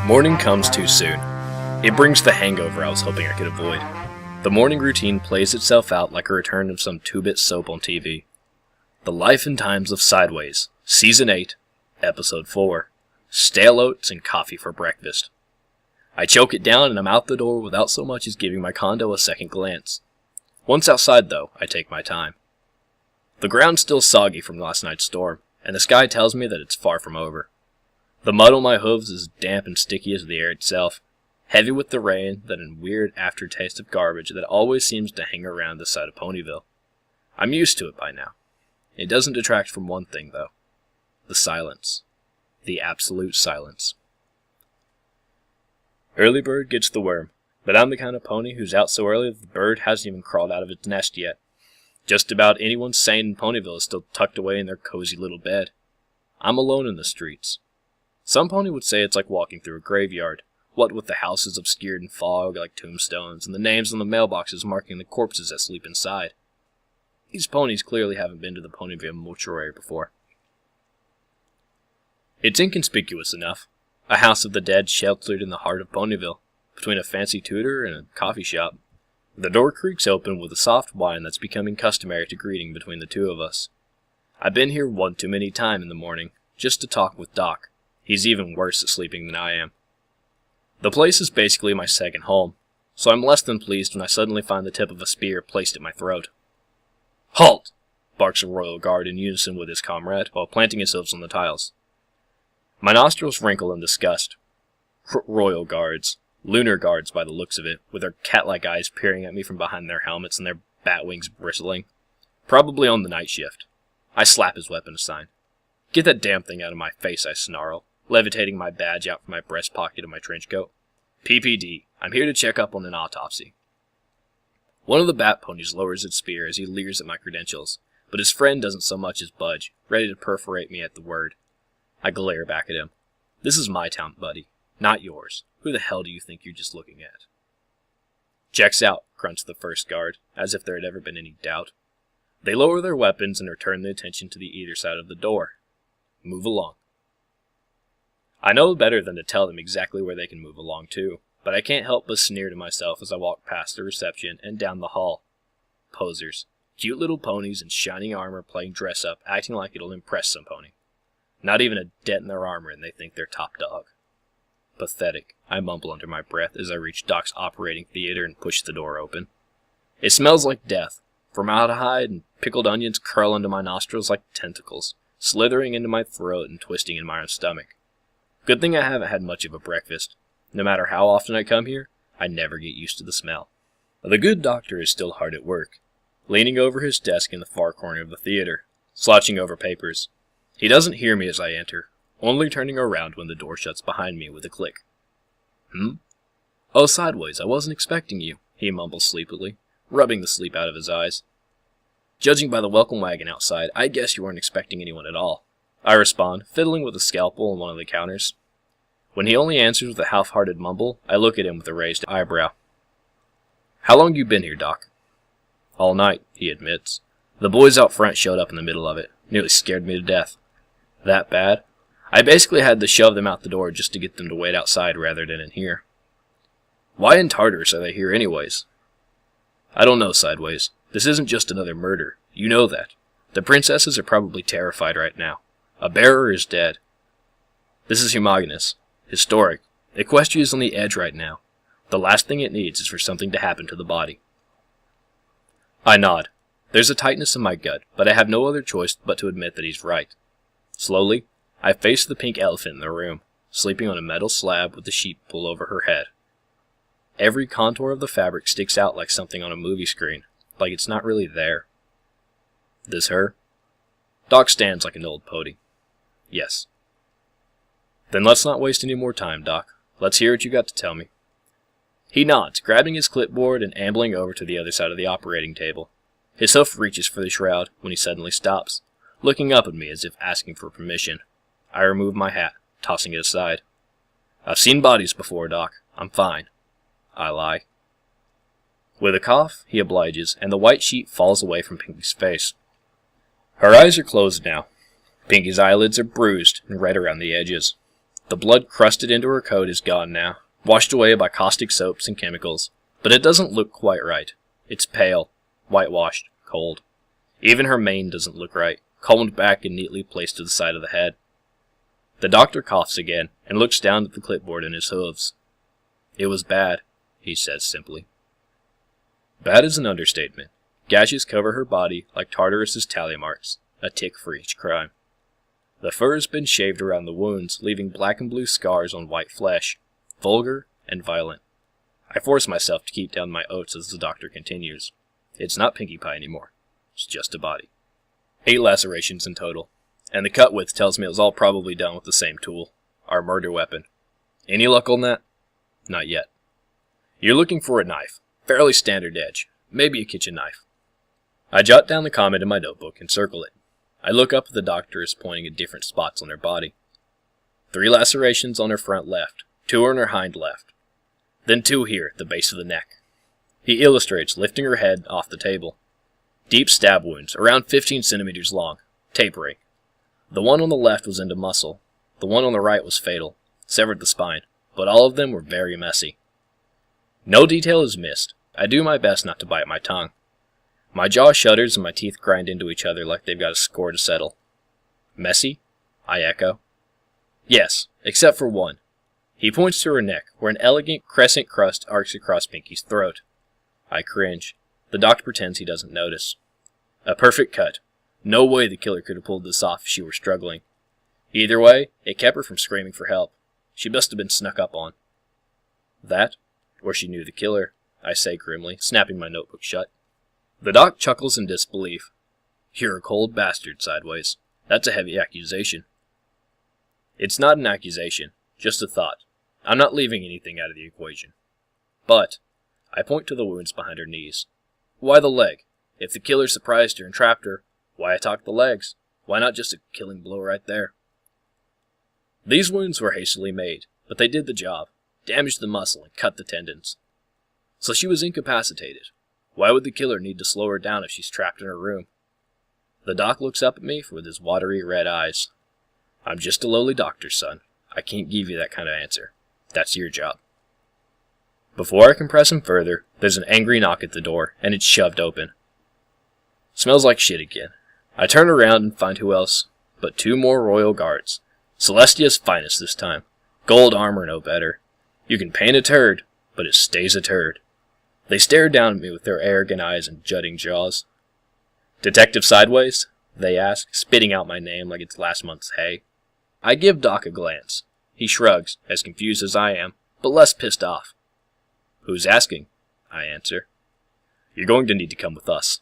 Morning comes too soon. It brings the hangover I was hoping I could avoid. The morning routine plays itself out like a return of some 2-bit soap on TV. The Life and Times of Sideways, Season 8, Episode 4, Stale Oats and Coffee for Breakfast. I choke it down and I'm out the door without so much as giving my condo a second glance. Once outside, though, I take my time. The ground's still soggy from last night's storm, and the sky tells me that it's far from over. The mud on my hooves is damp and sticky as the air itself, heavy with the rain, that weird aftertaste of garbage that always seems to hang around the side of Ponyville. I'm used to it by now. It doesn't detract from one thing, though. The silence. The absolute silence. Early bird gets the worm, but I'm the kind of pony who's out so early that the bird hasn't even crawled out of its nest yet. Just about anyone sane in Ponyville is still tucked away in their cozy little bed. I'm alone in the streets. Some pony would say it's like walking through a graveyard, what with the houses obscured in fog like tombstones, and the names on the mailboxes marking the corpses that sleep inside. These ponies clearly haven't been to the Ponyville mortuary before. It's inconspicuous enough. A house of the dead sheltered in the heart of Ponyville, between a fancy tutor and a coffee shop. The door creaks open with a soft whine that's becoming customary to greeting between the two of us. I've been here one too many times in the morning, just to talk with Doc. He's even worse at sleeping than I am. The place is basically my second home, so I'm less than pleased when I suddenly find the tip of a spear placed at my throat. "Halt!" barks a royal guard in unison with his comrade, while planting his hooves on the tiles. My nostrils wrinkle in disgust. Royal guards. Lunar guards by the looks of it, with their cat-like eyes peering at me from behind their helmets and their bat wings bristling. Probably on the night shift. I slap his weapon aside. "Get that damn thing out of my face," I snarl, levitating my badge out from my breast pocket of my trench coat. "PPD, I'm here to check up on an autopsy." One of the bat ponies lowers its spear as he leers at my credentials, but his friend doesn't so much as budge, ready to perforate me at the word. I glare back at him. "This is my town, buddy, not yours. Who the hell do you think you're just looking at?" "Checks out," grunts the first guard, as if there had ever been any doubt. They lower their weapons and return the attention to the either side of the door. Move along. I know better than to tell them exactly where they can move along to, but I can't help but sneer to myself as I walk past the reception and down the hall. Posers. Cute little ponies in shiny armor playing dress-up, acting like it'll impress some pony. Not even a dent in their armor and they think they're top dog. Pathetic, I mumble under my breath as I reach Doc's operating theater and push the door open. It smells like death. Formaldehyde and pickled onions curl into my nostrils like tentacles, slithering into my throat and twisting in my own stomach. Good thing I haven't had much of a breakfast. No matter how often I come here, I never get used to the smell. The good doctor is still hard at work, leaning over his desk in the far corner of the theater, slouching over papers. He doesn't hear me as I enter, only turning around when the door shuts behind me with a click. "Oh, Sideways, I wasn't expecting you," he mumbles sleepily, rubbing the sleep out of his eyes. "Judging by the welcome wagon outside, I guess you weren't expecting anyone at all," I respond, fiddling with a scalpel on one of the counters. When he only answers with a half-hearted mumble, I look at him with a raised eyebrow. "How long you been here, Doc?" "All night," he admits. "The boys out front showed up in the middle of it. Nearly scared me to death." "That bad?" "I basically had to shove them out the door just to get them to wait outside rather than in here." "Why in Tartarus are they here anyways?" "I don't know, Sideways. This isn't just another murder. You know that. The princesses are probably terrified right now. A bearer is dead. This is Humogenous. Historic. Equestria is on the edge right now. The last thing it needs is for something to happen to the body." I nod. There's a tightness in my gut, but I have no other choice but to admit that he's right. Slowly, I face the pink elephant in the room, sleeping on a metal slab with the sheet pulled over her head. Every contour of the fabric sticks out like something on a movie screen, like it's not really there. "This her?" Doc stands like an old pony. "Yes." "Then let's not waste any more time, Doc. Let's hear what you got to tell me." He nods, grabbing his clipboard and ambling over to the other side of the operating table. His hoof reaches for the shroud when he suddenly stops, looking up at me as if asking for permission. I remove my hat, tossing it aside. I've seen bodies before, Doc. I'm fine. I lie. With a cough, he obliges, and the white sheet falls away from Pinkie's face. Her eyes are closed now. Pinkie's eyelids are bruised and red around the edges. The blood crusted into her coat is gone now, washed away by caustic soaps and chemicals, but it doesn't look quite right. It's pale, whitewashed, cold. Even her mane doesn't look right, combed back and neatly placed to the side of the head. The doctor coughs again and looks down at the clipboard in his hooves. It was bad, he says simply. Bad is an understatement. Gashes cover her body like Tartarus's tally marks, a tick for each crime. The fur has been shaved around the wounds, leaving black and blue scars on white flesh, vulgar and violent. I force myself to keep down my oaths as the doctor continues. It's not Pinkie Pie anymore. It's just a body. 8 lacerations in total, and the cut width tells me it was all probably done with the same tool, our murder weapon. Any luck on that? Not yet. You're looking for a knife, fairly standard edge, maybe a kitchen knife. I jot down the comment in my notebook and circle it. I look up at the doctor as pointing at different spots on her body. 3 lacerations on her front left, 2 on her hind left, then 2 here at the base of the neck. He illustrates, lifting her head off the table. Deep stab wounds, around 15 centimeters long, tapering. The one on the left was into muscle. The one on the right was fatal, severed the spine, but all of them were very messy. No detail is missed. I do my best not to bite my tongue. My jaw shudders and my teeth grind into each other like they've got a score to settle. Messy? I echo. Yes, except for one. He points to her neck, where an elegant crescent crust arcs across Pinkie's throat. I cringe. The doctor pretends he doesn't notice. A perfect cut. No way the killer could have pulled this off if she were struggling. Either way, it kept her from screaming for help. She must have been snuck up on. That, or she knew the killer, I say grimly, snapping my notebook shut. The doc chuckles in disbelief. You're a cold bastard, Sideways. That's a heavy accusation. It's not an accusation, just a thought. I'm not leaving anything out of the equation. But, I point to the wounds behind her knees. Why the leg? If the killer surprised her and trapped her, why attack the legs? Why not just a killing blow right there? These wounds were hastily made, but they did the job, damaged the muscle and cut the tendons. So she was incapacitated. Why would the killer need to slow her down if she's trapped in her room? The doc looks up at me with his watery red eyes. I'm just a lowly doctor, son. I can't give you that kind of answer. That's your job. Before I can press him further, there's an angry knock at the door, and it's shoved open. Smells like shit again. I turn around and find who else but 2 more royal guards. Celestia's finest this time. Gold armor, no better. You can paint a turd, but it stays a turd. They stare down at me with their arrogant eyes and jutting jaws. Detective Sideways? They ask, spitting out my name like it's last month's hay. I give Doc a glance. He shrugs, as confused as I am, but less pissed off. Who's asking? I answer. You're going to need to come with us.